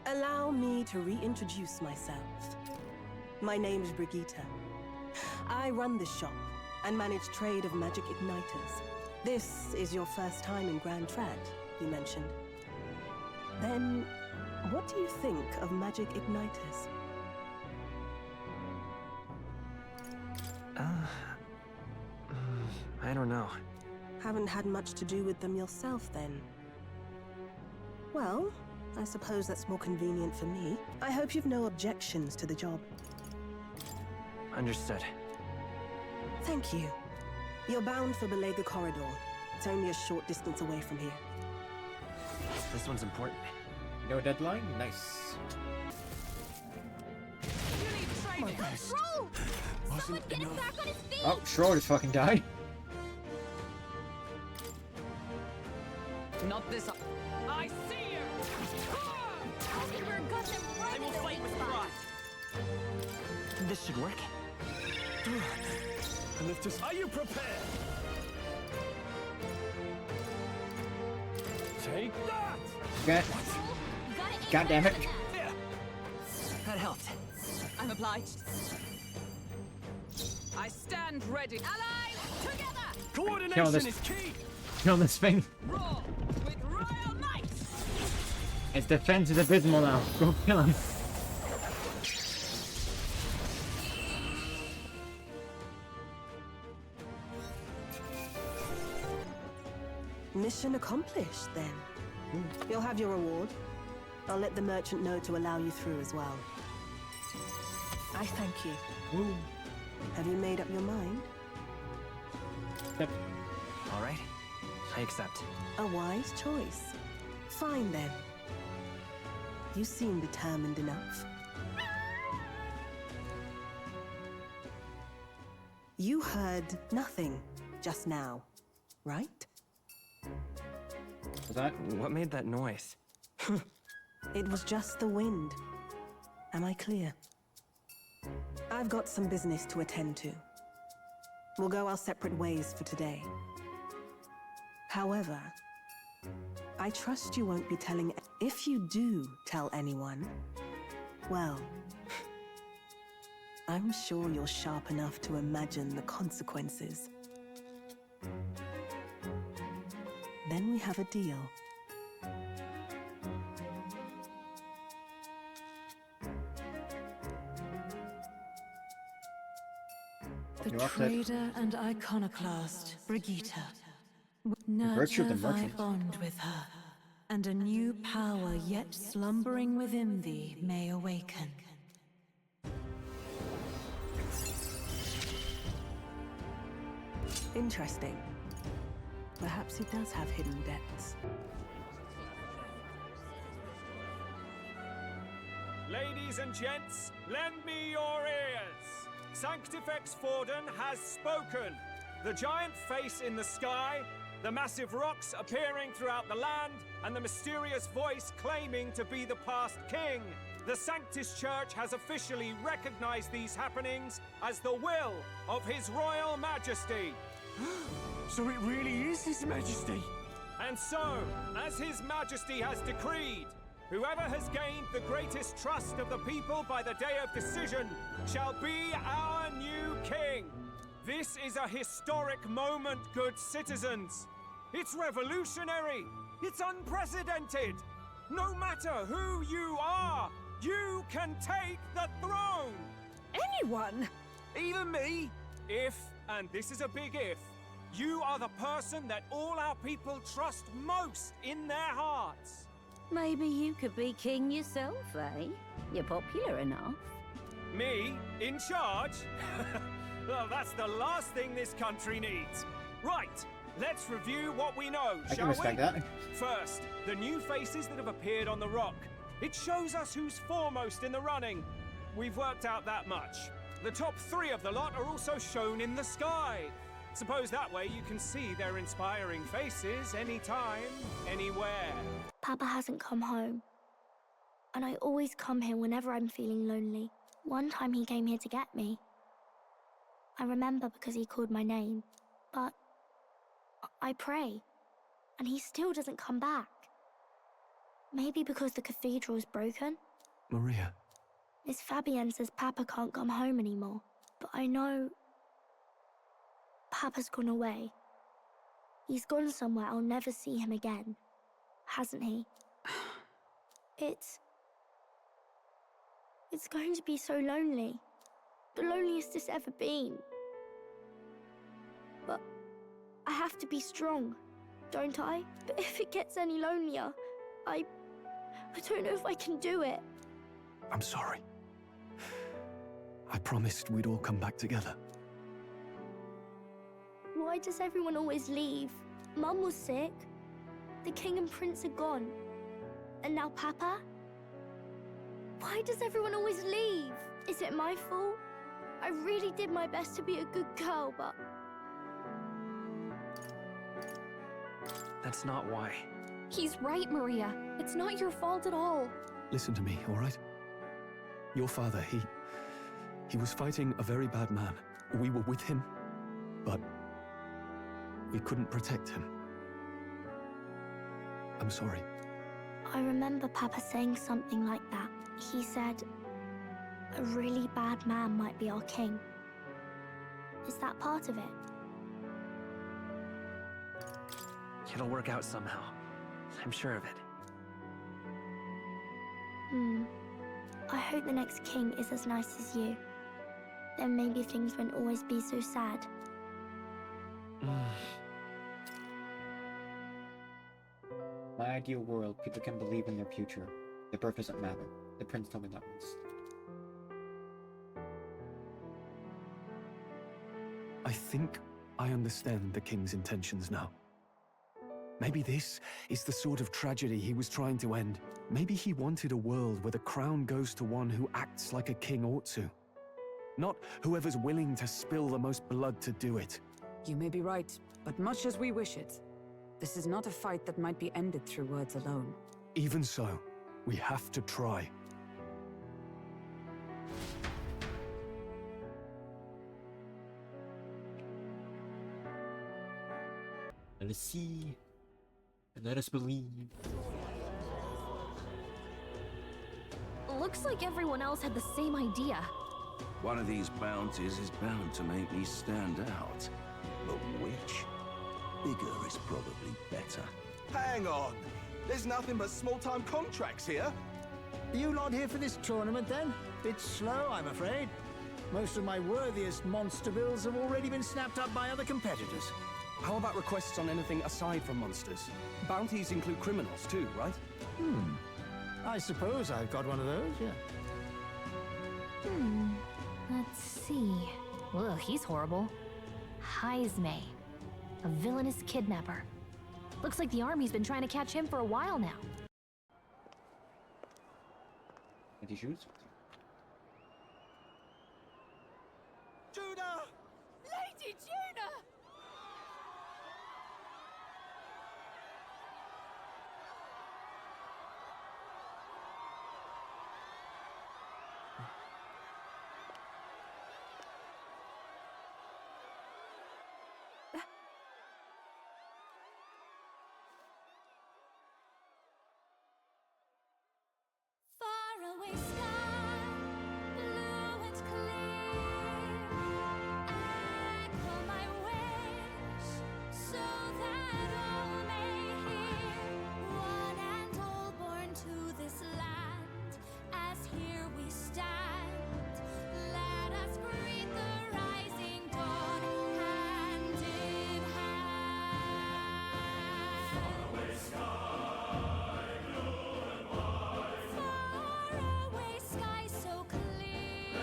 Allow me to reintroduce myself. My name is Brigitte. I run this shop and manage trade of magic igniters. This is your first time in Grand Trad, you mentioned. Then, what do you think of magic igniters? I don't know. Haven't had much to do with them yourself, then? Well, I suppose that's more convenient for me. I hope you've no objections to the job. Understood. Thank you. You're bound for Belega Corridor. It's only a short distance away from here. This one's important. No deadline? Nice. Roll! Someone get him back on his feet! Oh, Schroeder just fucking died. Not this. I see you! Altenberg got them right in the weak spot. This should work. Lift us. Are you prepared? Take that! Okay. God damn it. That helped. I'm obliged. I stand ready. Allies, together! Coordination is key! Kill this thing. Roar with royal might! Its defense is abysmal now. Go kill him. Mission accomplished, then. You'll have your reward. I'll let the merchant know to allow you through as well. I thank you. Have you made up your mind? Yep. All right. I accept. A wise choice. Fine, then. You seem determined enough. You heard nothing just now, right? Was that? What made that noise? It was just the wind. Am I clear? I've got some business to attend to. We'll go our separate ways for today. However, I trust you won't be telling... If you do tell anyone, well, I'm sure you're sharp enough to imagine the consequences. Then we have a deal. The You're up there. trader and iconoclast, Brigitte. virtue of the Nurture thy merchant. bond with her, and a new power yet slumbering within thee may awaken. Interesting. Perhaps he does have hidden depths. Ladies and gents, lend me your ears. Sanctifex Forden has spoken. The giant face in the sky, the massive rocks appearing throughout the land, and the mysterious voice claiming to be the past king. The Sanctus Church has officially recognized these happenings as the will of His Royal Majesty. So it really is His Majesty? And so, as His Majesty has decreed, whoever has gained the greatest trust of the people by the day of decision shall be our new king. This is a historic moment, good citizens. It's revolutionary. It's unprecedented. No matter who you are, you can take the throne. Anyone? Even me. If, and this is a big if, you are the person that all our people trust most in their hearts. Maybe you could be king yourself, eh? You're popular enough. Me? In charge? Well, that's the last thing this country needs. Right, let's review what we know, I shall can respect we? that. First, the new faces that have appeared on the rock. It shows us who's foremost in the running. We've worked out that much. The top 3 of the lot are also shown in the sky. Suppose that way you can see their inspiring faces anytime, anywhere. Papa hasn't come home. And I always come here whenever I'm feeling lonely. One time he came here to get me. I remember because he called my name. But I pray, and he still doesn't come back. Maybe because the cathedral is broken? Maria, Miss Fabienne says Papa can't come home anymore, but I know Papa's gone away. He's gone somewhere I'll never see him again, hasn't he? It's going to be so lonely. The loneliest it's ever been. But I have to be strong, don't I? But if it gets any lonelier, I don't know if I can do it. I'm sorry. I promised we'd all come back together. Why does everyone always leave? Mum was sick. The king and prince are gone. And now Papa? Why does everyone always leave? Is it my fault? I really did my best to be a good girl, but... That's not why. He's right, Maria. It's not your fault at all. Listen to me, all right? Your father, he was fighting a very bad man. We were with him, but we couldn't protect him. I'm sorry. I remember Papa saying something like that. He said, a really bad man might be our king. Is that part of it? It'll work out somehow. I'm sure of it. I hope the next king is as nice as you. Then maybe things won't always be so sad. My ideal world, people can believe in their future. Their birth doesn't matter. The prince told me that once. I think I understand the king's intentions now. Maybe this is the sort of tragedy he was trying to end. Maybe he wanted a world where the crown goes to one who acts like a king ought to. Not whoever's willing to spill the most blood to do it. You may be right, but much as we wish it, this is not a fight that might be ended through words alone. Even so, we have to try. Let us see. And let us believe. Looks like everyone else had the same idea. One of these bounties is bound to make me stand out. But which? Bigger is probably better. Hang on! There's nothing but small-time contracts here. You lot here for this tournament, then? Bit slow, I'm afraid. Most of my worthiest monster bills have already been snapped up by other competitors. How about requests on anything aside from monsters? Bounties include criminals too, right? I suppose I've got one of those, yeah. Let's see. Ugh, he's horrible. Heisme. A villainous kidnapper. Looks like the army's been trying to catch him for a while now. And these shoes? Judah! Lady Judah! Faraway sky, blue and clear. Echo my wish, so that all may hear. One and all born to this land, as here we stand. Let us greet the rising dawn, hand in hand. Faraway sky, blue and white. Faraway sky so clear.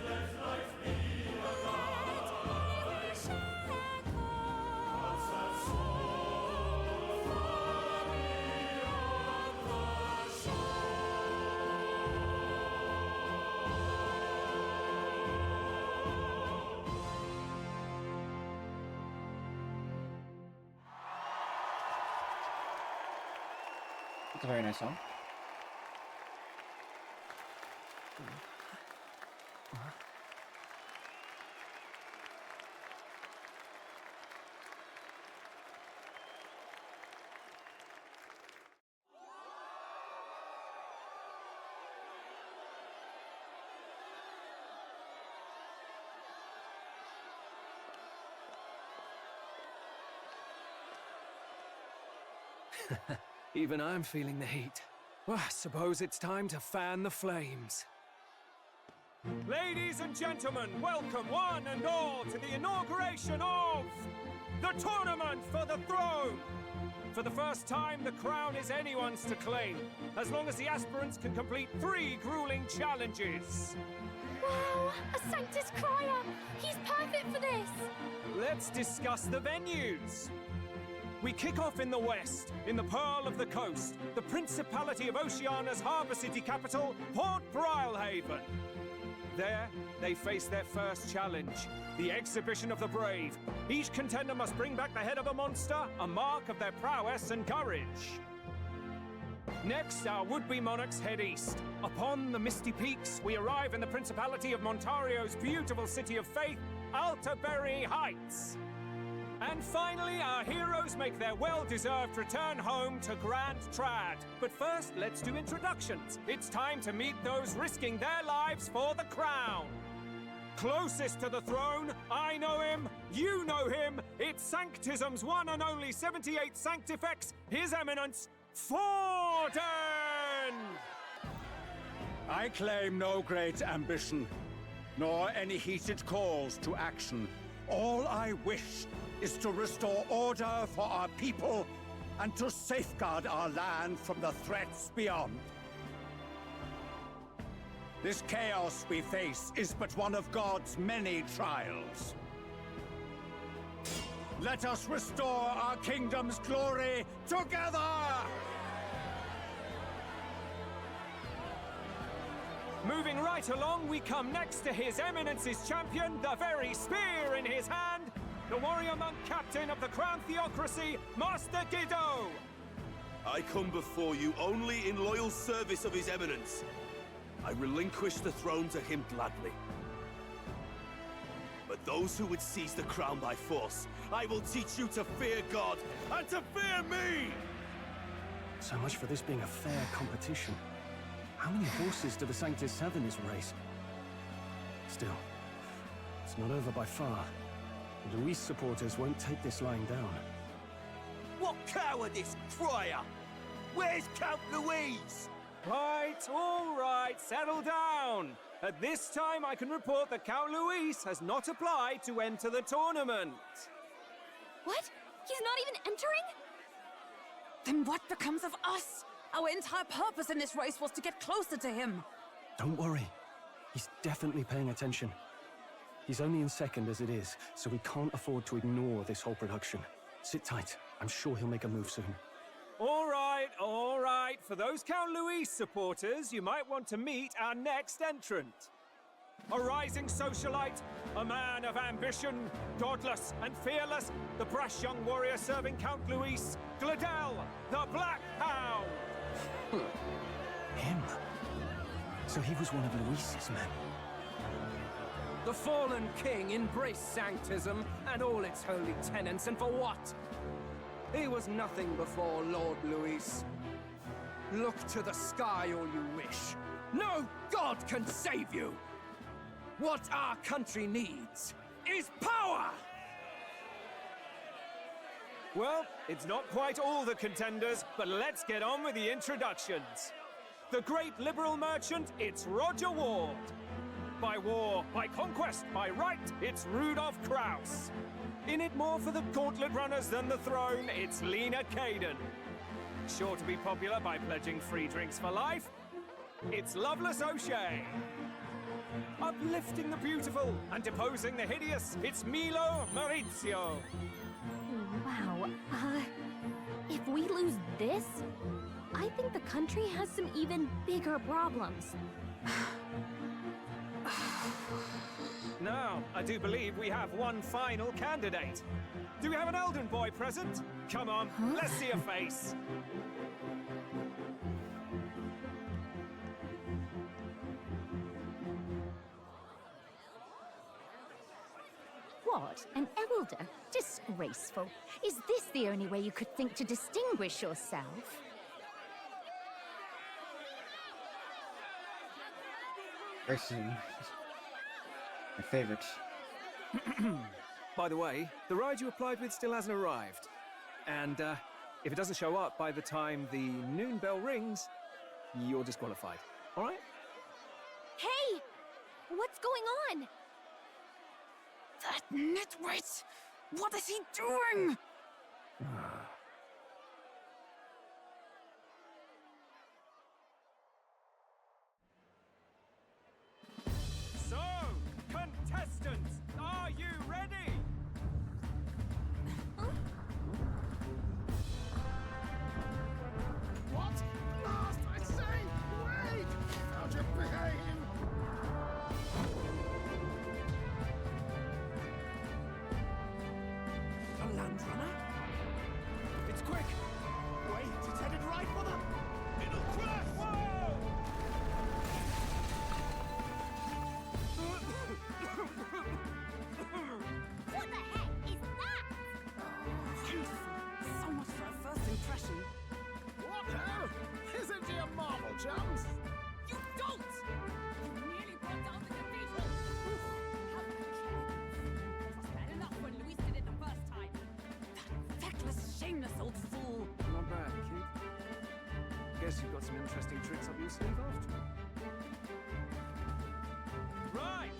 Let lights be alive. Let my wish echo. Far beyond the shore. It's a very nice song. Even I'm feeling the heat. Well, I suppose it's time to fan the flames. Ladies and gentlemen, welcome one and all to the inauguration of the Tournament for the Throne! For the first time, the crown is anyone's to claim, as long as the aspirants can complete 3 grueling challenges. Wow! A Sanctus Crier! He's perfect for this! Let's discuss the venues. We kick off in the west, in the Pearl of the Coast, the Principality of Oceania's harbour city capital, Port Brilehaven. There, they face their first challenge, the Exhibition of the Brave. Each contender must bring back the head of a monster, a mark of their prowess and courage. Next, our would-be monarchs head east. Upon the misty peaks, we arrive in the Principality of Montario's beautiful city of faith, Altaberry Heights. And finally, our heroes make their well-deserved return home to Grand Trad. But first, let's do introductions. It's time to meet those risking their lives for the crown. Closest to the throne, I know him, you know him. It's Sanctism's one and only 78 Sanctifex, His Eminence, Forden! I claim no great ambition, nor any heated calls to action. All I wish is to restore order for our people and to safeguard our land from the threats beyond. This chaos we face is but one of God's many trials. Let us restore our kingdom's glory together! Moving right along, we come next to His Eminence's champion, the very spear in his hand, the warrior monk captain of the Crown Theocracy, Master Guido! I come before you only in loyal service of His Eminence. I relinquish the throne to him gladly. But those who would seize the crown by force, I will teach you to fear God and to fear me! So much for this being a fair competition. How many horses do the Sanctus have in this race? Still, it's not over by far. Luis supporters won't take this lying down. What cowardice, Crier! Where's Count Louise? Right, all right, settle down. At this time, I can report that Count Luis has not applied to enter the tournament. What? He's not even entering? Then what becomes of us? Our entire purpose in this race was to get closer to him. Don't worry. He's definitely paying attention. He's only in second as it is, so we can't afford to ignore this whole production. Sit tight. I'm sure he'll make a move soon. All right, all right. For those Count Luis supporters, you might want to meet our next entrant. A rising socialite, a man of ambition, godless and fearless, the brash young warrior serving Count Luis, Gladel, the Black Hound. Him? So he was one of Luis's men. The fallen king embraced Sanctism and all its holy tenets, and for what? He was nothing before Lord Luis. Look to the sky all you wish. No god can save you! What our country needs is power! Well, it's not quite all the contenders, but let's get on with the introductions. The great liberal merchant, it's Roger Ward. By war, by conquest, by right, it's Rudolph Kraus. In it more for the gauntlet runners than the throne, it's Lena Caden. Sure to be popular by pledging free drinks for life, it's Loveless O'Shea. Uplifting the beautiful and deposing the hideous, it's Milo Maurizio. Wow. If we lose this, I think the country has some even bigger problems. Now, I do believe we have one final candidate. Do we have an Elden boy present? Come on, let's see a face. What? An elder? Disgraceful. Is this the only way you could think to distinguish yourself? Person. My favorite. By the way, the ride you applied with still hasn't arrived. And, If it doesn't show up by the time the noon bell rings, you're disqualified. All right? Hey! What's going on? That nitwit! What is he doing? So, contestants, are you ready? What? Last, I say! Wait! How'd you behave? A land runner? It's quick! Wait, it's headed right for them! It'll crash! Whoa! What the heck is that? Wonderful. So much for a first impression. What now? Isn't he a marvel, chums? You don't! You nearly brought down the cathedral! How could you? It was bad enough when Luis did it the first time. That feckless, shameless old fool. Not bad, kid. Guess you've got some interesting tricks up your sleeve after all. Right!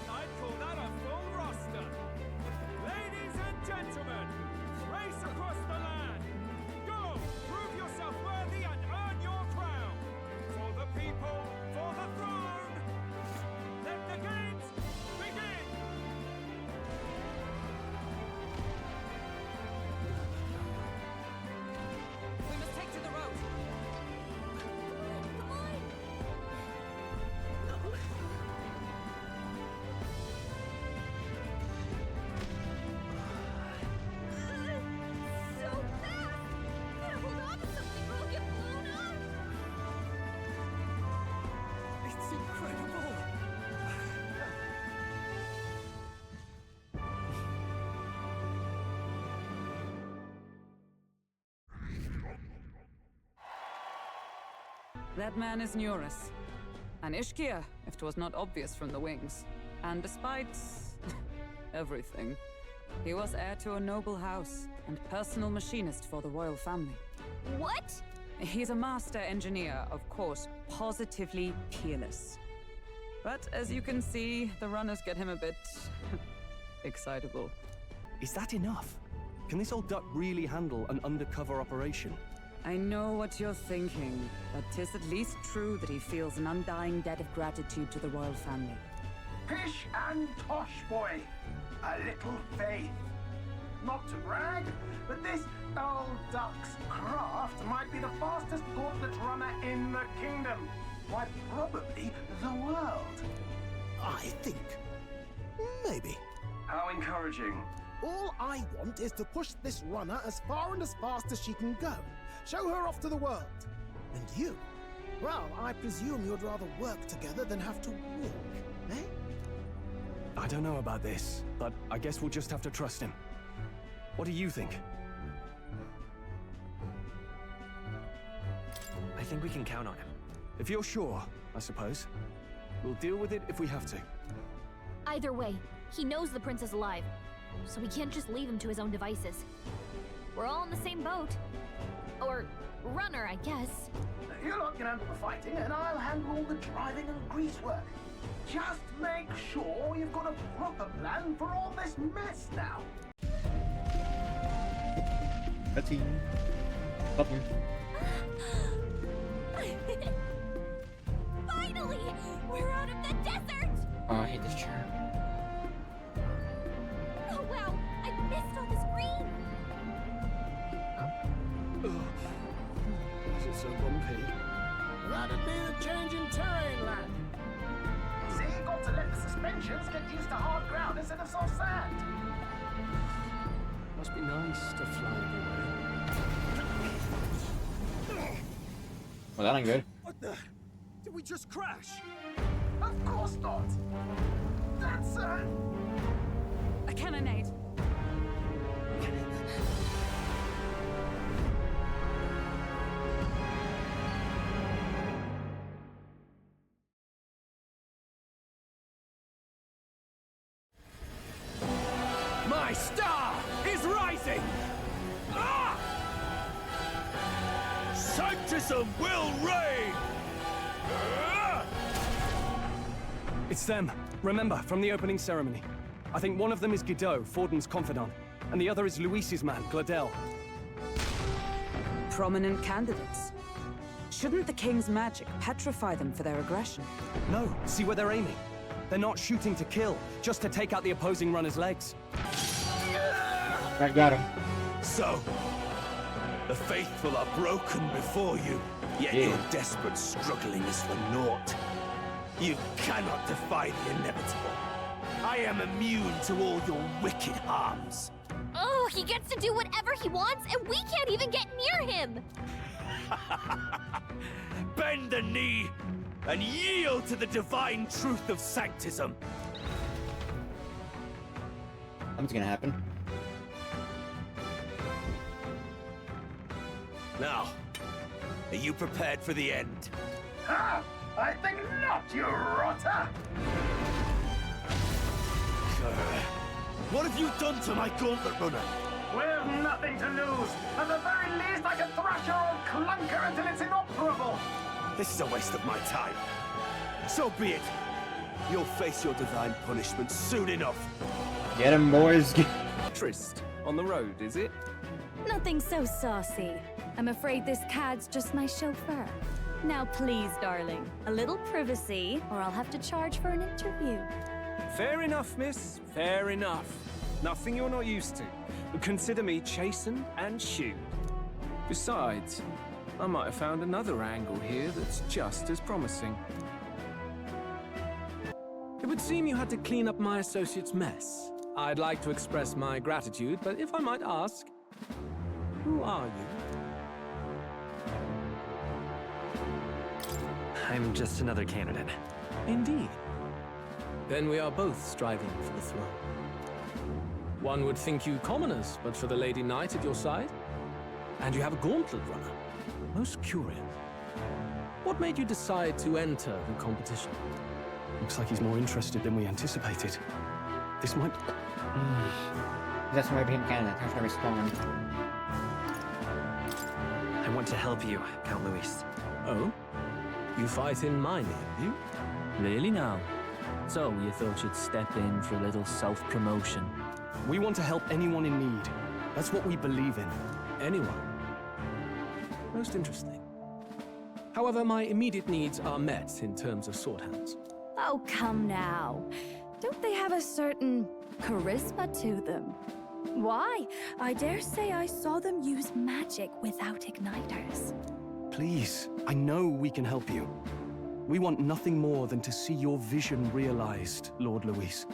I'd call that a full roster! Ladies and gentlemen, race across the land! Go! Prove yourself worthy and earn your crown! For the people, for the throne! Let the games begin! We must take to the road. Come on! So fast! Gotta hold on to something or we'll get blown up! It's incredible! That man is Nuris. An Ishkia, if 'twas not obvious from the wings. And despite everything, he was heir to a noble house and personal machinist for the royal family. What? He's a master engineer, of course, positively peerless. But as you can see, the runners get him a bit excitable. Is that enough? Can this old duck really handle an undercover operation? I know what you're thinking, but 'tis at least true that he feels an undying debt of gratitude to the royal family. Pish and tosh, boy. A little faith. Not to brag, but this old duck's craft might be the fastest gauntlet runner in the kingdom. Why, probably the world. I think. Maybe. How encouraging. All I want is to push this runner as far and as fast as she can go. Show her off to the world. And you? Well, I presume you'd rather work together than have to walk, eh? I don't know about this, but I guess we'll just have to trust him. What do you think? I think we can count on him. If you're sure, I suppose. We'll deal with it if we have to. Either way, he knows the prince is alive, so we can't just leave him to his own devices. We're all in the same boat. Or runner, I guess. You lot can handle the fighting, and I'll handle all the driving and grease work. Just make sure you've got a proper plan for all this mess now. Cutscene. Button. Finally! We're out of the desert! Oh, I hate this chair. Oh wow! I missed all this green! Is it so bumpy? That'd be the change in terrain, lad. See, you got to let the suspensions get used to hard ground instead of soft sand. Must be nice to fly everywhere. Well, that ain't good. What the? Did we just crash? Of course not. That's a cannonade. My star is rising! Ah! Sanctism will reign! It's them. Remember, from the opening ceremony. I think one of them is Guido, Forden's confidant, and the other is Luis's man, Gladel. Prominent candidates. Shouldn't the king's magic petrify them for their aggression? No, see where they're aiming. They're not shooting to kill, just to take out the opposing runner's legs. Right, got him. So, the faithful are broken before you, yet your desperate struggling is for naught. You cannot defy the inevitable. I am immune to all your wicked harms. Oh, he gets to do whatever he wants, and we can't even get near him! Bend the knee and yield to the divine truth of Sanctism. Something's gonna happen. Now, are you prepared for the end? Ha! I think not, you rotter! What have you done to my gauntlet runner? We've nothing to lose. At the very least, I can thrash your old clunker until it's inoperable. This is a waste of my time. So be it. You'll face your divine punishment soon enough. Get him, boys. Trist, on the road, is it? Nothing so saucy. I'm afraid this cad's just my chauffeur. Now please, darling, a little privacy, or I'll have to charge for an interview. Fair enough, miss. Fair enough. Nothing you're not used to. But consider me chastened and shooed. Besides, I might have found another angle here that's just as promising. It would seem you had to clean up my associate's mess. I'd like to express my gratitude, but if I might ask, who are you? I'm just another candidate. Indeed. Then we are both striving for the throne. One would think you commoners, but for the Lady Knight at your side. And you have a gauntlet runner. Most curious. What made you decide to enter the competition? Looks like he's more interested than we anticipated. This might... That's why I became candidate. How should I respond? I want to help you, Count Luis. Oh? You fight in my name, you? Really now? So you thought you'd step in for a little self-promotion? We want to help anyone in need. That's what we believe in. Anyone? Most interesting. However, my immediate needs are met in terms of sword hands. Oh, come now. Don't they have a certain charisma to them? Why? I dare say I saw them use magic without igniters. Please, I know we can help you. We want nothing more than to see your vision realized, Lord Luis.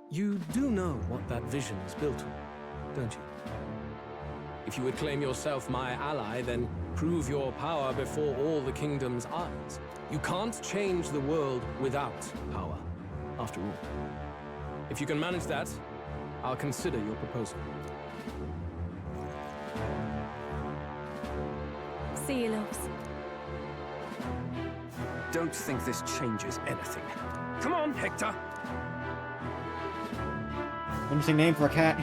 You do know what that vision is built on, don't you? If you would claim yourself my ally, then prove your power before all the kingdom's eyes. You can't change the world without power, after all. If you can manage that, I'll consider your proposal. See you, loves. Don't think this changes anything. Come on, Hector! Interesting name for a cat.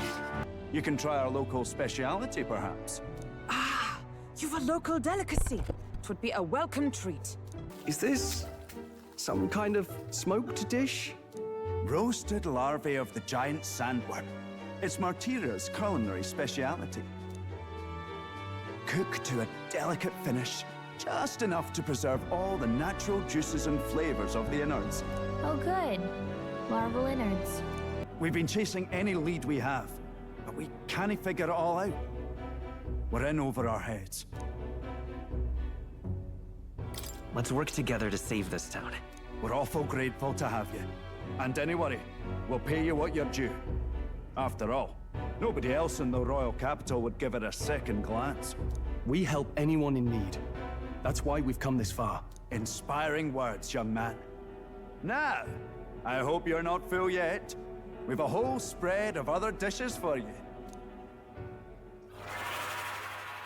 You can try our local speciality, perhaps. Ah, you've a local delicacy. It would be a welcome treat. Is this some kind of smoked dish? Roasted larvae of the giant sandworm. It's Martira's culinary speciality. Cooked to a delicate finish, just enough to preserve all the natural juices and flavors of the innards. Oh good. Larval innards. We've been chasing any lead we have, but we can't figure it all out. We're in over our heads. Let's work together to save this town. We're awful grateful to have you. And don't worry, we'll pay you what you're due. After all, nobody else in the royal capital would give it a second glance. We help anyone in need. That's why we've come this far. Inspiring words, young man. Now, I hope you're not full yet. We've a whole spread of other dishes for you.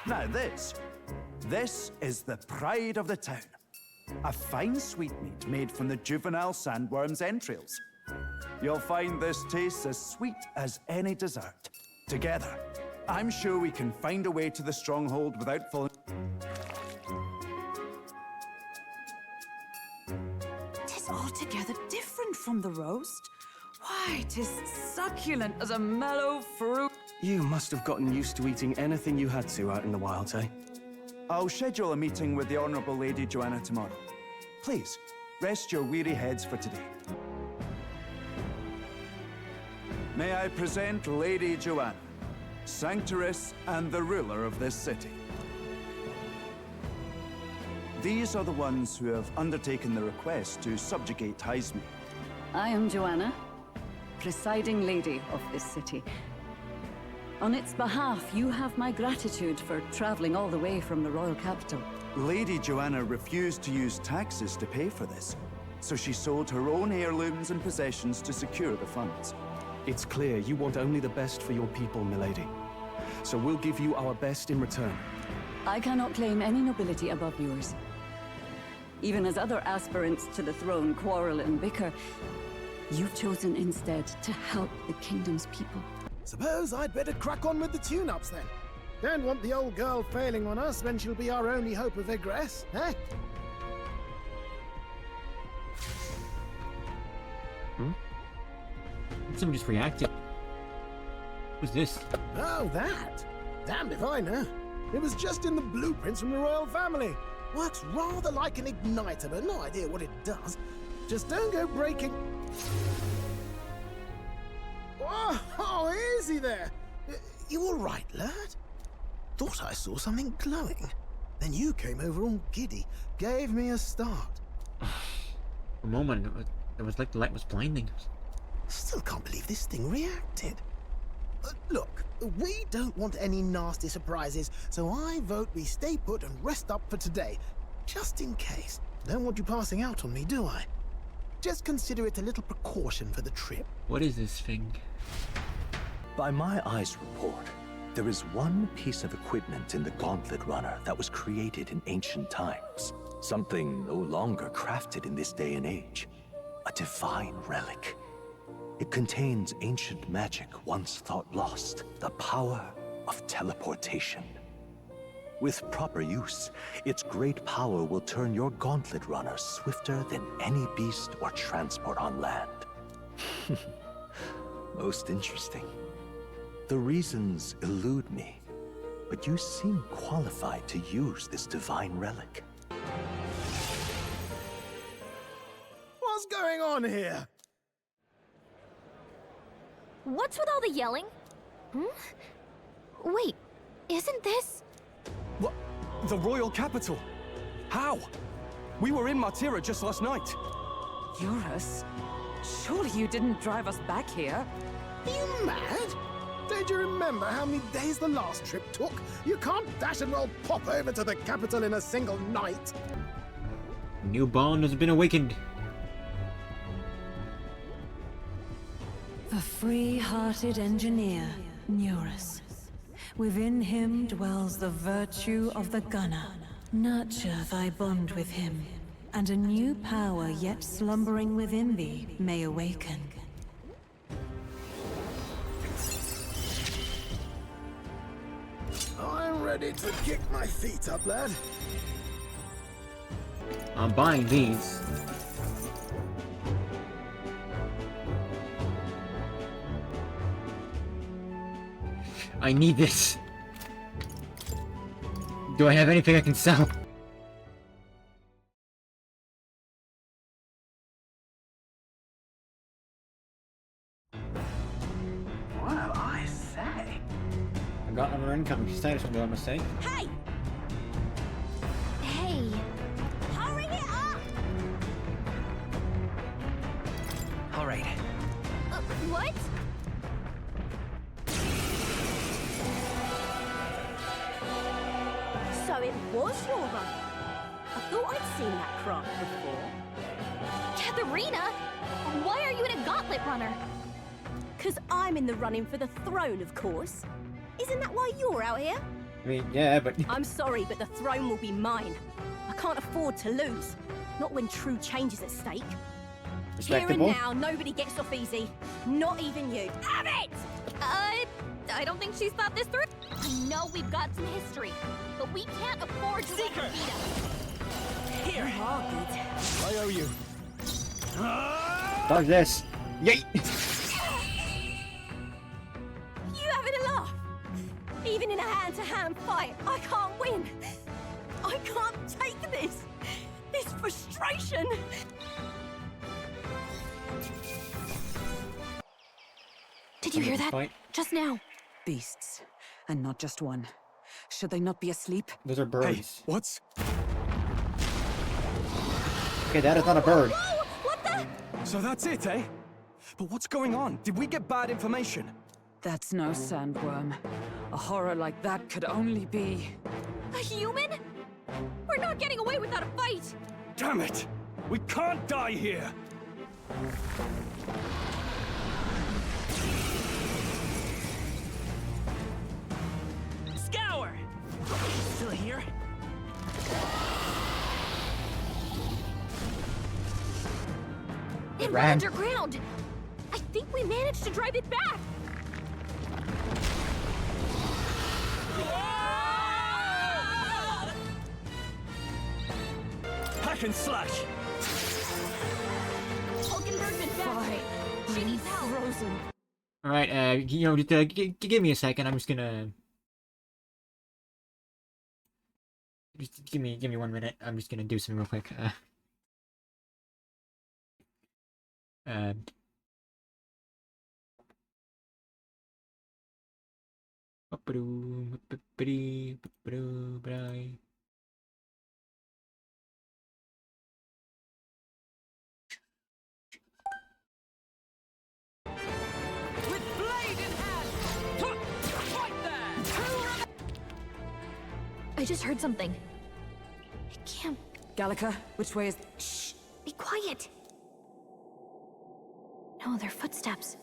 Now this is the pride of the town. A fine sweetmeat made from the juvenile sandworm's entrails. You'll find this tastes as sweet as any dessert. Together, I'm sure we can find a way to the stronghold without falling... altogether different from the roast. Why, 'tis succulent as a mellow fruit. You must have gotten used to eating anything you had to out in the wilds, eh? I'll schedule a meeting with the Honourable Lady Joanna tomorrow. Please, rest your weary heads for today. May I present Lady Joanna, Sanctoress and the ruler of this city. These are the ones who have undertaken the request to subjugate Hyzme. I am Joanna, presiding lady of this city. On its behalf, you have my gratitude for traveling all the way from the royal capital. Lady Joanna refused to use taxes to pay for this, so she sold her own heirlooms and possessions to secure the funds. It's clear you want only the best for your people, milady. So we'll give you our best in return. I cannot claim any nobility above yours. Even as other aspirants to the throne quarrel and bicker, you've chosen instead to help the kingdom's people. Suppose I'd better crack on with the tune-ups then. Don't want the old girl failing on us when she'll be our only hope of egress, eh? Someone just reacted. What's this? Oh, that? Damned if I know. It was just in the blueprints from the royal family. Works rather like an igniter, but no idea what it does. Just don't go breaking... Oh, easy there. You all right, lad? Thought I saw something glowing. Then you came over all giddy, gave me a start. A moment, it was like the light was blinding. Still can't believe this thing reacted. Look, we don't want any nasty surprises, so I vote we stay put and rest up for today. Just in case. Don't want you passing out on me, do I? Just consider it a little precaution for the trip. What is this thing? By my eyes report, there is one piece of equipment in the Gauntlet Runner that was created in ancient times. Something no longer crafted in this day and age. A divine relic. It contains ancient magic once thought lost, the power of teleportation. With proper use, its great power will turn your Gauntlet Runner swifter than any beast or transport on land. Most interesting. The reasons elude me, but you seem qualified to use this divine relic. What's going on here? What's with all the yelling? Wait, isn't this... What? The royal capital? How? We were in Martira just last night. Eurus? Surely you didn't drive us back here? Are you mad? Don't you remember how many days the last trip took? You can't dash and roll pop over to the capital in a single night. New bond has been awakened. The free-hearted engineer, Eurus. Within him dwells the virtue of the gunner. Nurture thy bond with him, and a new power yet slumbering within thee may awaken. I'm ready to kick my feet up, lad. I'm buying these. I need this. Do I have anything I can sell? Well, I say. I got another incoming status on what I must say. Hey! Hey! Hurry it up! All right. What? So it was your run. I thought I'd seen that craft before. Katharina! Why are you in a gauntlet runner? 'Cause I'm in the running for the throne, of course. Isn't that why you're out here? I mean, yeah, but... I'm sorry, but the throne will be mine. I can't afford to lose. Not when true change is at stake. Respectable. Here and now, nobody gets off easy. Not even you. Have it! I don't think she's thought this through. I know we've got some history, but we can't afford to let her beat us. Here. I owe you. Dodge this. Yay! You having a laugh? Even in a hand-to-hand fight, I can't win. I can't take this. This frustration. Did you hear that? Fight. Just now. Beasts. And not just one. Should they not be asleep? Those are birds. Hey, what's... Okay, that is not a bird. Whoa! What the? So that's it, eh? But what's going on? Did we get bad information? That's no sandworm. A horror like that could only be... A human? We're not getting away without a fight. Damn it! We can't die here! Scour! Still here? It ran. went underground. I think we managed to drive it back. Hack and slash! Hulkenberg's been back. She needs help. Frozen. Alright, you know, just, give me a second. I'm just gonna... Just give me 1 minute. I'm just gonna do something real quick. With blade in hand! Fight there! I just heard something. It can't... Gallica, which way is... Shh! Be quiet! No, they're footsteps.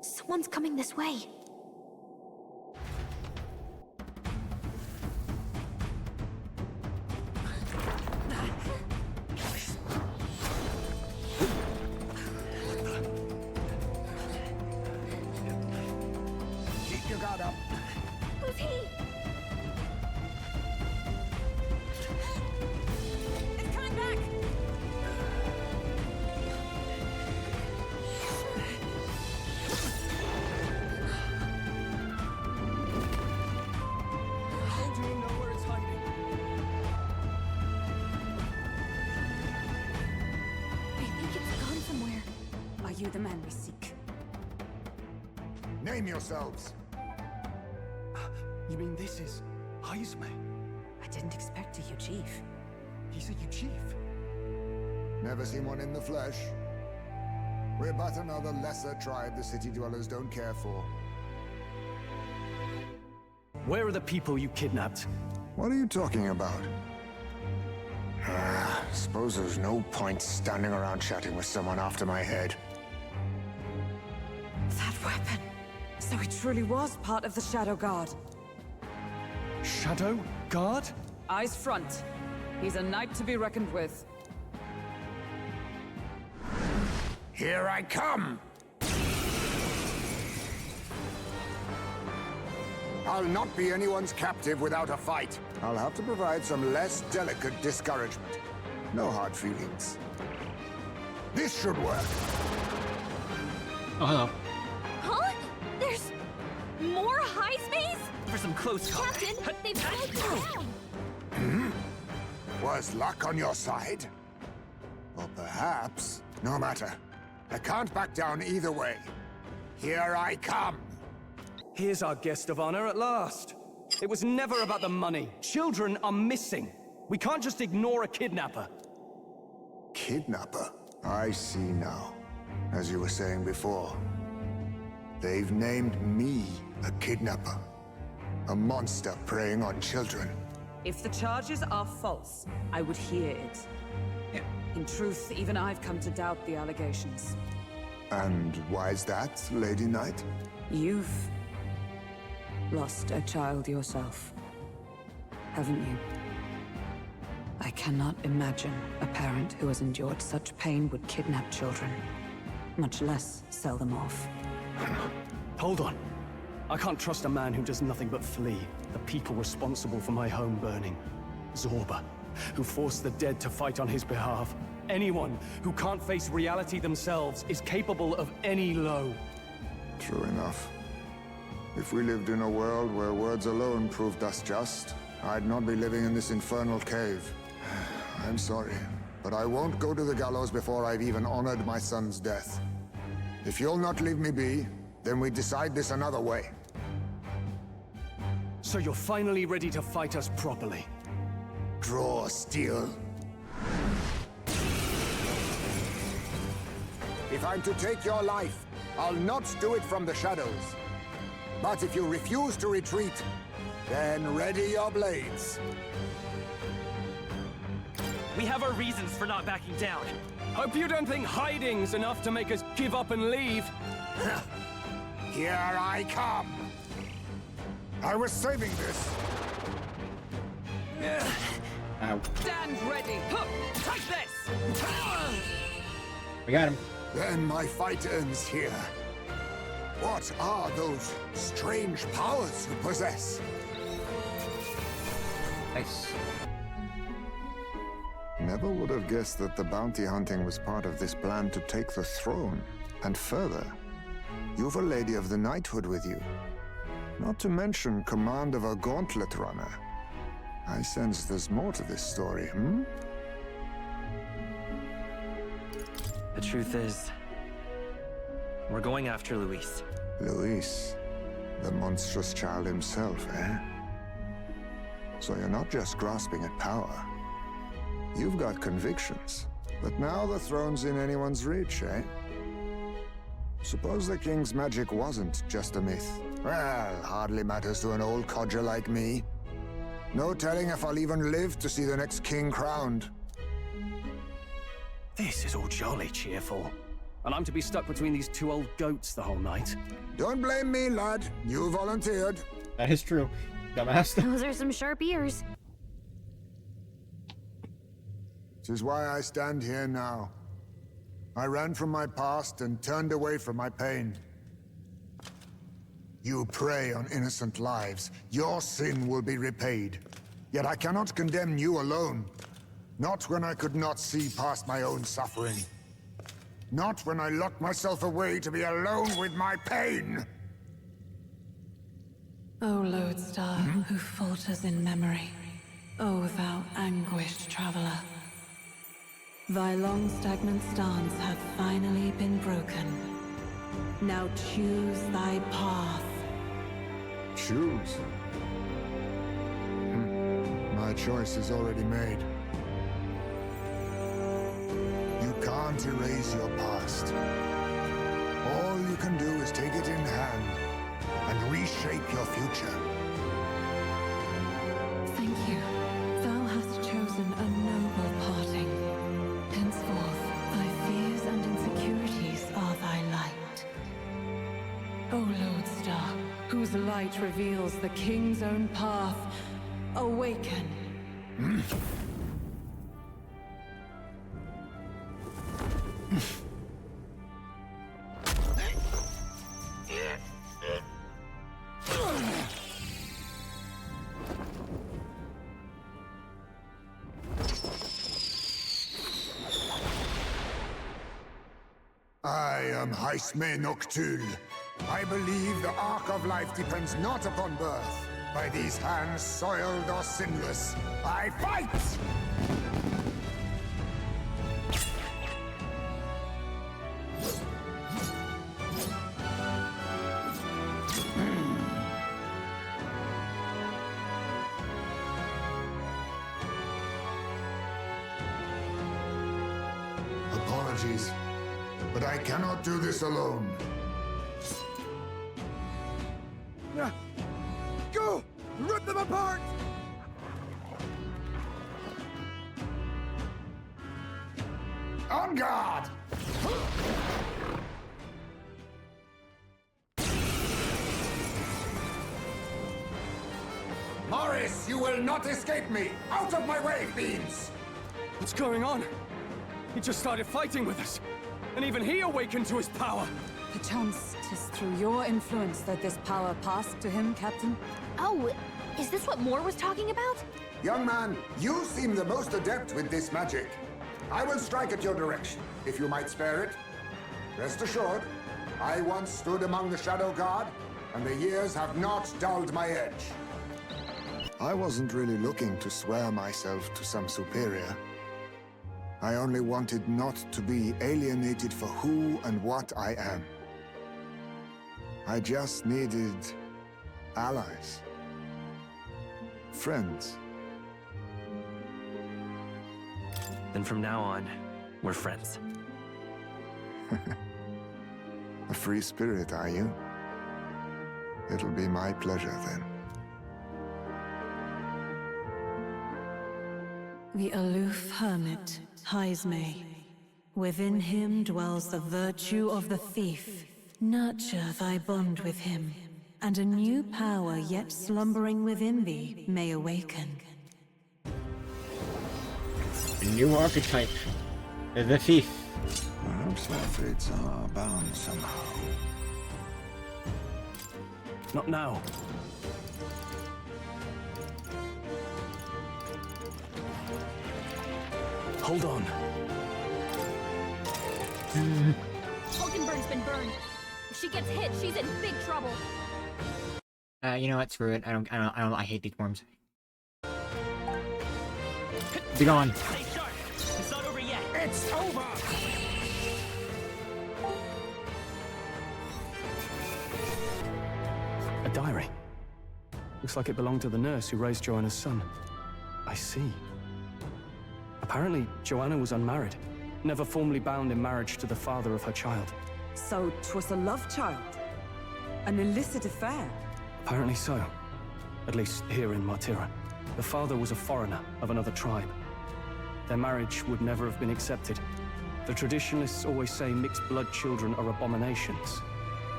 Someone's coming this way. Keep your guard up. Who's he? It's coming back. How do you know where it's hiding? I think it's gone somewhere. Are you the man we seek? Name yourselves. You mean this is... Heisme? I didn't expect a Uchief. He's a Uchief. Never seen one in the flesh. We're but another lesser tribe the city dwellers don't care for. Where are the people you kidnapped? What are you talking about? Suppose there's no point standing around chatting with someone after my head. That weapon. So he truly was part of the Shadow Guard. Shadow Guard? Eyes front. He's a knight to be reckoned with. Here I come! I'll not be anyone's captive without a fight. I'll have to provide some less delicate discouragement. No hard feelings. This should work. Oh, hello. Huh? There's more high space? For some close call. Captain, they've slowed you down. Was luck on your side? Or perhaps... No matter. I can't back down either way. Here I come. Here's our guest of honor at last. It was never about the money. Children are missing. We can't just ignore a kidnapper. Kidnapper? I see now. As you were saying before, they've named me a kidnapper. A monster preying on children. If the charges are false, I would hear it. In truth, even I've come to doubt the allegations. And why's that, Lady Knight? You've lost a child yourself, haven't you? I cannot imagine a parent who has endured such pain would kidnap children, much less sell them off. Hold on. I can't trust a man who does nothing but flee. The people responsible for my home burning. Zorba, who forced the dead to fight on his behalf. anyone who can't face reality themselves is capable of any low. True enough. If we lived in a world where words alone proved us just, I'd not be living in this infernal cave. I'm sorry, but I won't go to the gallows before I've even honored my son's death. If you'll not leave me be, then we decide this another way. So you're finally ready to fight us properly? Draw steel. If I'm to take your life, I'll not do it from the shadows. But if you refuse to retreat, then ready your blades. We have our reasons for not backing down. Hope you don't think hiding's enough to make us give up and leave. Here I come. I was saving this. Ow. Stand ready. Take this. We got him. Then my fight ends here. What are those strange powers you possess? Nice. Never would have guessed that the bounty hunting was part of this plan to take the throne. And further, you've a Lady of the Knighthood with you. Not to mention command of a gauntlet runner. I sense there's more to this story, hmm? The truth is, we're going after Luis. Luis, the monstrous child himself, eh? So you're not just grasping at power. You've got convictions. But now the throne's in anyone's reach, eh? Suppose the king's magic wasn't just a myth. Well, hardly matters to an old codger like me. No telling if I'll even live to see the next king crowned. This is all jolly cheerful. And I'm to be stuck between these two old goats the whole night. Don't blame me, lad. You volunteered. That is true. Dumbass. Those are some sharp ears. This is why I stand here now. I ran from my past and turned away from my pain. You prey on innocent lives. Your sin will be repaid. Yet I cannot condemn you alone. Not when I could not see past my own suffering. Not when I locked myself away to be alone with my pain. O lodestar, who falters in memory. O thou anguished traveler. Thy long stagnant stance hath finally been broken. Now choose thy path. Choose? My choice is already made. You can't erase your past. All you can do is take it in hand and reshape your future. Thank you. Thou hast chosen a noble parting. Henceforth, thy fears and insecurities are thy light. O lodestar, whose light reveals the king's own path, awaken. I am Haisme Noctul. I believe the arc of life depends not upon birth. By these hands soiled or sinless, I fight! Apologies, but I cannot do this alone. Go! Rip them apart! On guard! Morris, you will not escape me! Out of my way, fiends! What's going on? He just started fighting with us. And even he awakened to his power. Perchance 'tis through your influence that this power passed to him, Captain? Oh, is this what Moore was talking about? Young man, you seem the most adept with this magic. I will strike at your direction, if you might spare it. Rest assured, I once stood among the Shadow Guard, and the years have not dulled my edge. I wasn't really looking to swear myself to some superior. I only wanted not to be alienated for who and what I am. I just needed allies. Friends. Then from now on, we're friends. A free spirit, are you? It'll be my pleasure, then. The aloof hermit, Haizme. Within him dwells the virtue of the thief. Nurture thy bond with him, and a new power yet slumbering within thee may awaken. A new archetype. The thief. Perhaps our fates are bound somehow. Not now. Hold on. Hulkenberg's been burned. If she gets hit, she's in big trouble. You know what? Screw it. I hate these worms. Be gone. It's not over yet. It's over! A diary. Looks like it belonged to the nurse who raised Joanna's son. I see. Apparently, Joanna was unmarried, never formally bound in marriage to the father of her child. So 'twas a love child? An illicit affair? Apparently so. At least here in Martira. The father was a foreigner of another tribe. Their marriage would never have been accepted. The traditionalists always say mixed blood children are abominations.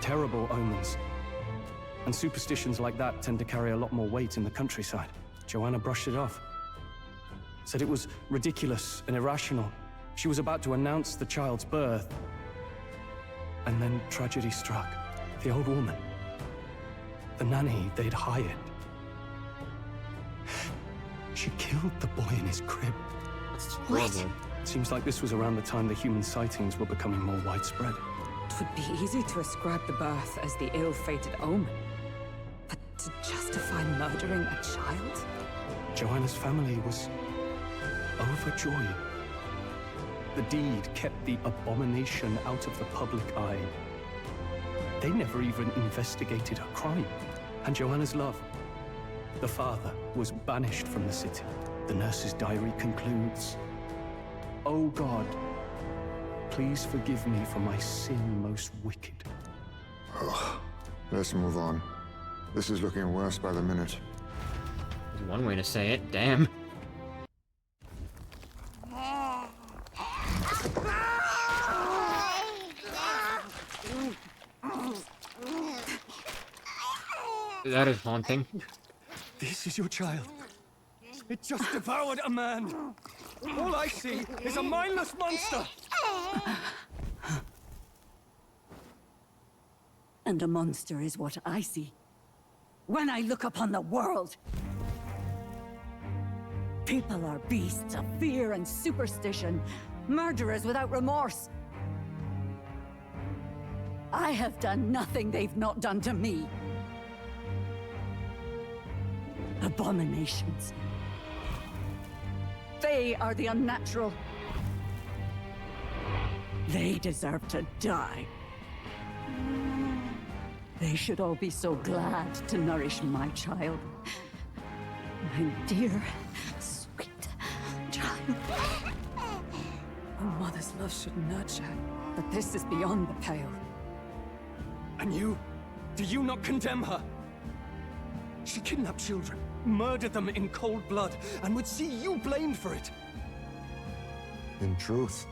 Terrible omens. And superstitions like that tend to carry a lot more weight in the countryside. Joanna brushed it off. Said it was ridiculous and irrational. She was about to announce the child's birth. And then tragedy struck. The old woman. The nanny they'd hired. She killed the boy in his crib. What? Seems like this was around the time the human sightings were becoming more widespread. It would be easy to ascribe the birth as the ill-fated omen. But to justify murdering a child? Joanna's family was overjoyed. The deed kept the abomination out of the public eye. They never even investigated her crime. And Joanna's love. The father was banished from the city. The nurse's diary concludes, "O God, please forgive me for my sin most wicked." Ugh. Let's move on. This is looking worse by the minute. There's one way to say it. Damn. That is haunting. This is your child. It just devoured a man. All I see is a mindless monster. And a monster is what I see when I look upon the world. People are beasts of fear and superstition, murderers without remorse. I have done nothing they've not done to me. Abominations. They are the unnatural. They deserve to die. They should all be so glad to nourish my child. My dear, sweet child. A mother's love should nurture, but this is beyond the pale. And you? Do you not condemn her? She kidnapped children, murdered them in cold blood, and would see you blamed for it. In truth,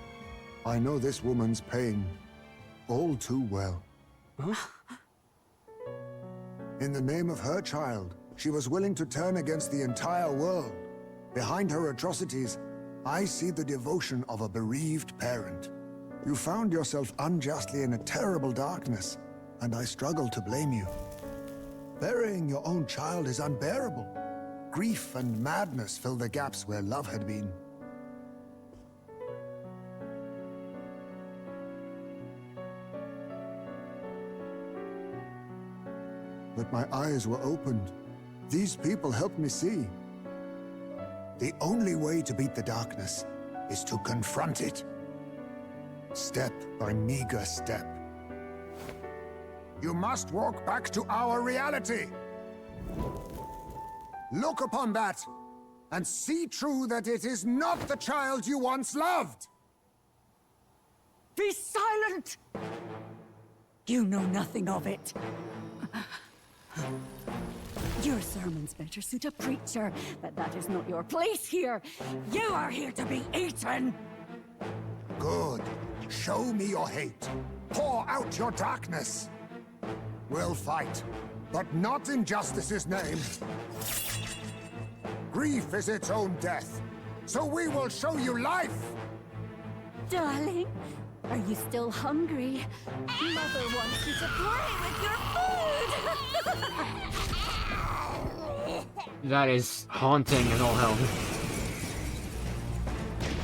I know this woman's pain all too well. Huh? In the name of her child, she was willing to turn against the entire world. Behind her atrocities, I see the devotion of a bereaved parent. You found yourself unjustly in a terrible darkness, and I struggle to blame you. Burying your own child is unbearable. Grief and madness fill the gaps where love had been. but my eyes were opened. These people helped me see. The only way to beat the darkness is to confront it. Step by meager step. You must walk back to our reality. Look upon that, and see true that it is not the child you once loved. Be silent! You know nothing of it. Your sermons better suit a preacher, but that is not your place here. You are here to be eaten! Good. Show me your hate. Pour out your darkness. We'll fight, but not in justice's name. Grief is its own death, so we will show you life! Darling, are you still hungry? Mother wants you to play with your food! That is haunting as all hell.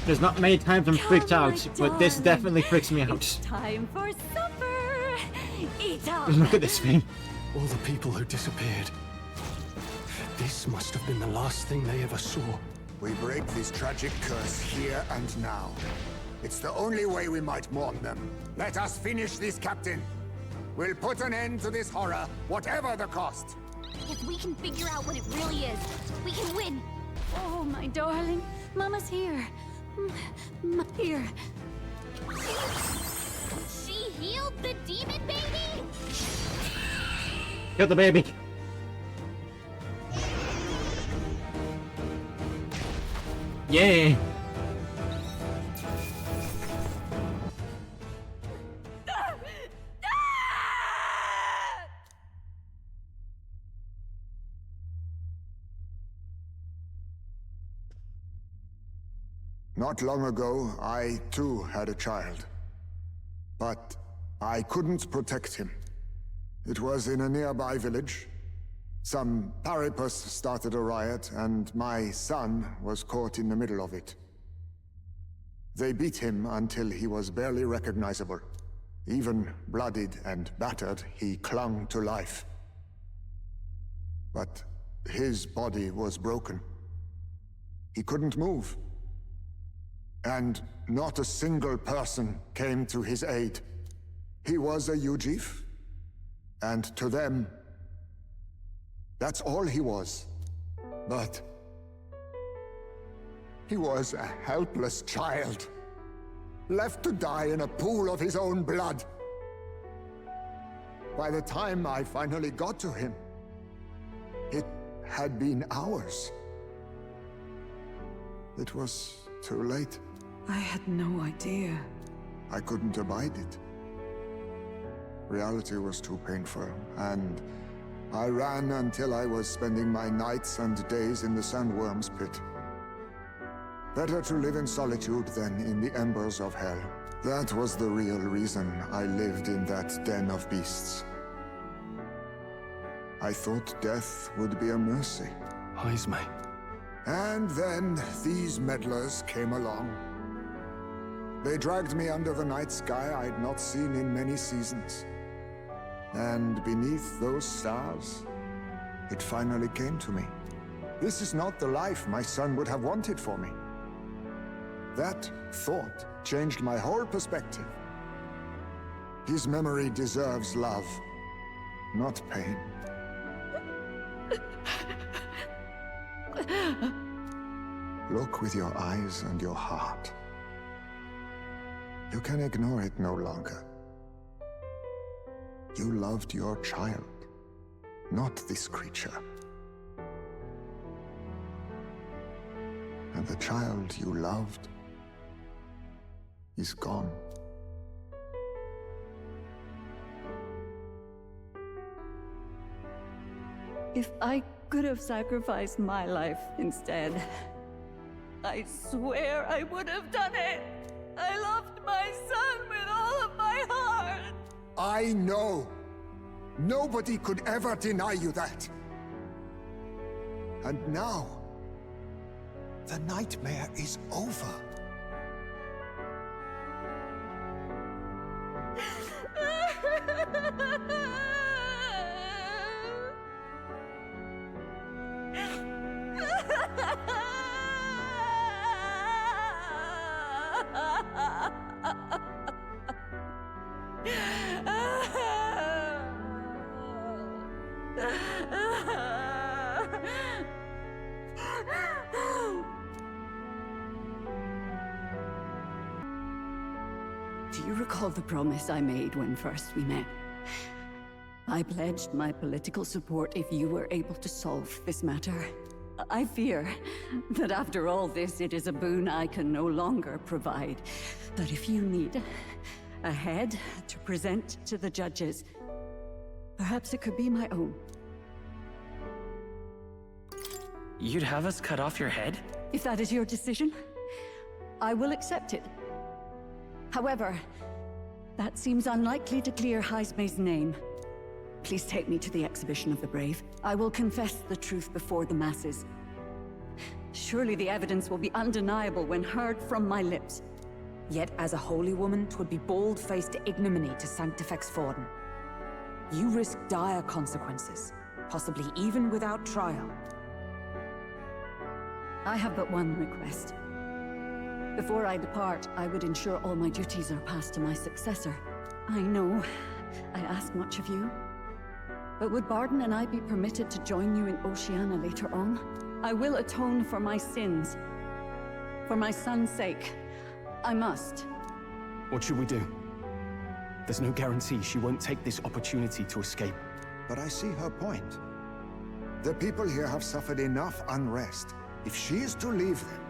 There's not many times I'm freaked out, but this definitely freaks me out. It's time for supper! Eat up! Look at this thing. All the people who disappeared. This must have been the last thing they ever saw. We break this tragic curse here and now. It's the only way we might mourn them. Let us finish this, Captain. We'll put an end to this horror, whatever the cost. If we can figure out what it really is, we can win. Oh, my darling. Mama's here. Here. She healed the demon baby? Kill the baby. Yay. Not long ago, I too had a child. But I couldn't protect him. It was in a nearby village. Some paripus started a riot, and my son was caught in the middle of it. They beat him until he was barely recognizable. Even bloodied and battered, he clung to life. But his body was broken. He couldn't move. And not a single person came to his aid. He was a Ujif, and to them, that's all he was. But he was a helpless child, left to die in a pool of his own blood. By the time I finally got to him, it had been hours. It was too late. I had no idea. I couldn't abide it. Reality was too painful, and I ran until I was spending my nights and days in the sandworm's pit. Better to live in solitude than in the embers of hell. That was the real reason I lived in that den of beasts. I thought death would be a mercy. Heisme. And then these meddlers came along. They dragged me under the night sky I'd not seen in many seasons. And beneath those stars, it finally came to me. This is not the life my son would have wanted for me. That thought changed my whole perspective. His memory deserves love, not pain. Look with your eyes and your heart. You can ignore it no longer. You loved your child, not this creature. And the child you loved is gone. If I could have sacrificed my life instead, I swear I would have done it! I loved my son with all of my heart! I know! Nobody could ever deny you that! And now, the nightmare is over. Do you recall the promise I made when first we met? I pledged my political support if you were able to solve this matter. I fear that after all this, it is a boon I can no longer provide. But if you need a head to present to the judges, perhaps it could be my own. You'd have us cut off your head? If that is your decision, I will accept it. However, that seems unlikely to clear Heisme's name. Please take me to the exhibition of the brave. I will confess the truth before the masses. Surely the evidence will be undeniable when heard from my lips. Yet as a holy woman, 'twould be bold-faced ignominy to sanctifex Forden. You risk dire consequences, possibly even without trial. I have but one request. Before I depart, I would ensure all my duties are passed to my successor. I know I ask much of you, but would Barden and I be permitted to join you in Oceania later on? I will atone for my sins. For my son's sake, I must. What should we do? There's no guarantee she won't take this opportunity to escape. But I see her point. The people here have suffered enough unrest. If she is to leave them,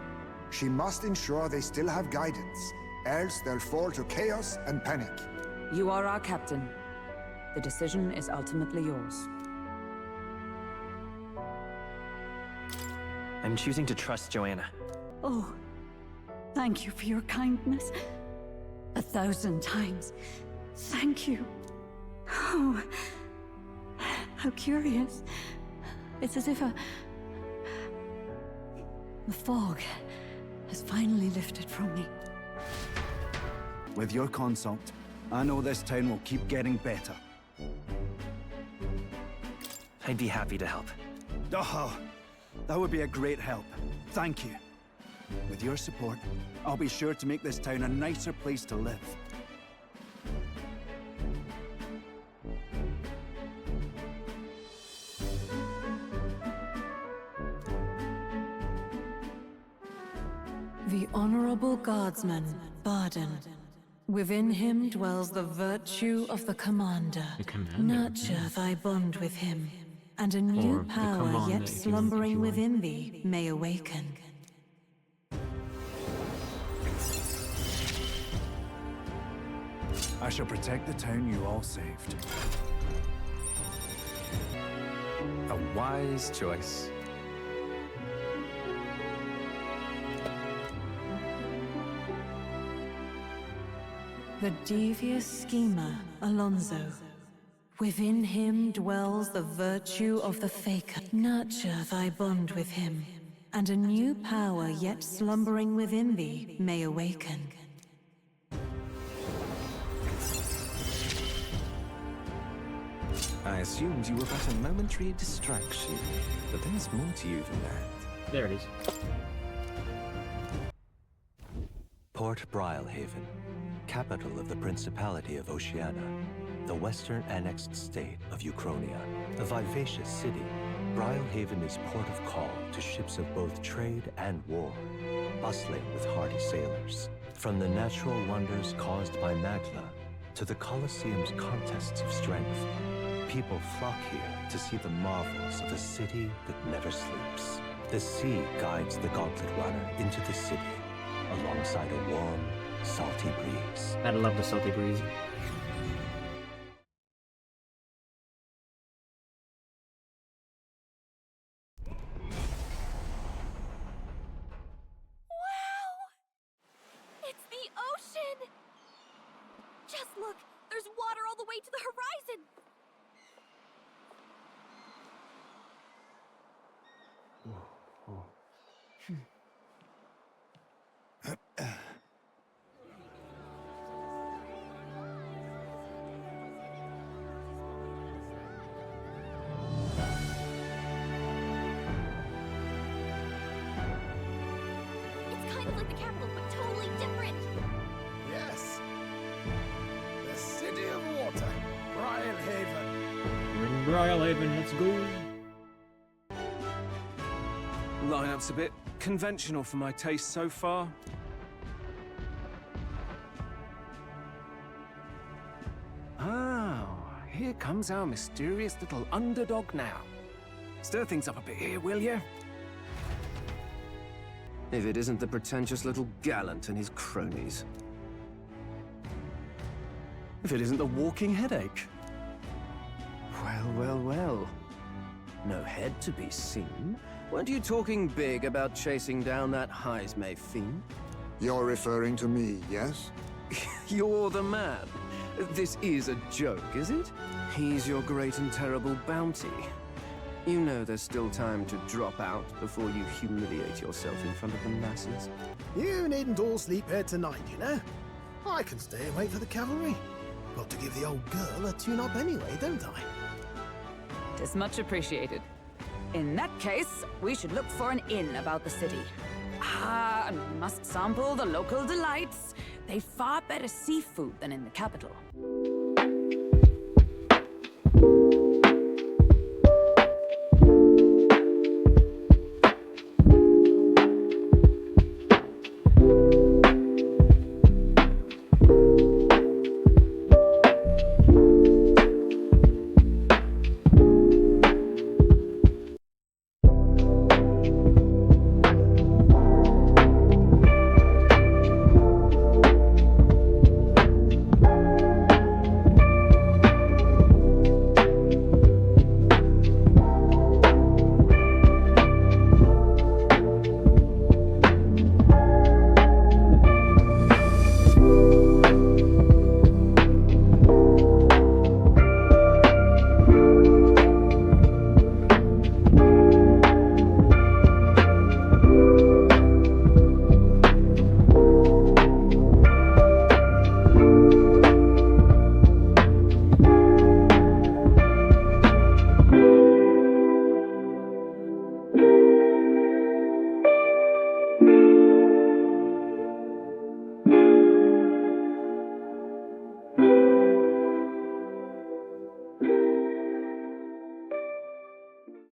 she must ensure they still have guidance, else they'll fall to chaos and panic. You are our captain. The decision is ultimately yours. I'm choosing to trust Joanna. Oh, thank you for your kindness. 1,000 times. Thank you. Oh, how curious. It's as if the fog has finally lifted from me. With your consult, I know this town will keep getting better. I'd be happy to help. Oh, that would be a great help. Thank you. With your support, I'll be sure to make this town a nicer place to live. The Honorable Guardsman, Barden. Within him dwells the virtue of the Commander. Nurture thy bond with him, and a new power yet slumbering within thee may awaken. I shall protect the town you all saved. A wise choice. The devious schemer, Alonso. Within him dwells the virtue of the Faker. Nurture thy bond with him, and a new power yet slumbering within thee may awaken. I assumed you were but a momentary distraction, but there's more to you than that. There it is. Port Brilehaven, capital of the Principality of Oceania, the western annexed state of Uchronia. A vivacious city, Brilehaven is port of call to ships of both trade and war, bustling with hardy sailors. From the natural wonders caused by Magla to the Colosseum's contests of strength, people flock here to see the marvels of a city that never sleeps. The sea guides the Gauntlet Runner into the city, alongside a warm, salty breeze. I love the salty breeze. It's the ocean! Just look! There's water all the way to the horizon! It's kind of like the capital, but totally different! Yes. The city Royal Haven, let's go. Lineup's a bit conventional for my taste so far. Oh, here comes our mysterious little underdog now. Stir things up a bit here, will you? If it isn't the pretentious little gallant and his cronies. If it isn't the walking headache. Well, well, well. No head to be seen. Weren't you talking big about chasing down that Heismay fiend? You're referring to me, yes? You're the man. This is a joke, is it? He's your great and terrible bounty. You know there's still time to drop out before you humiliate yourself in front of the masses. You needn't all sleep here tonight, you know? I can stay and wait for the cavalry. Got to give the old girl a tune-up anyway, don't I? Tis much appreciated. In that case, we should look for an inn about the city. Ah, and we must sample the local delights. They've far better seafood than in the capital.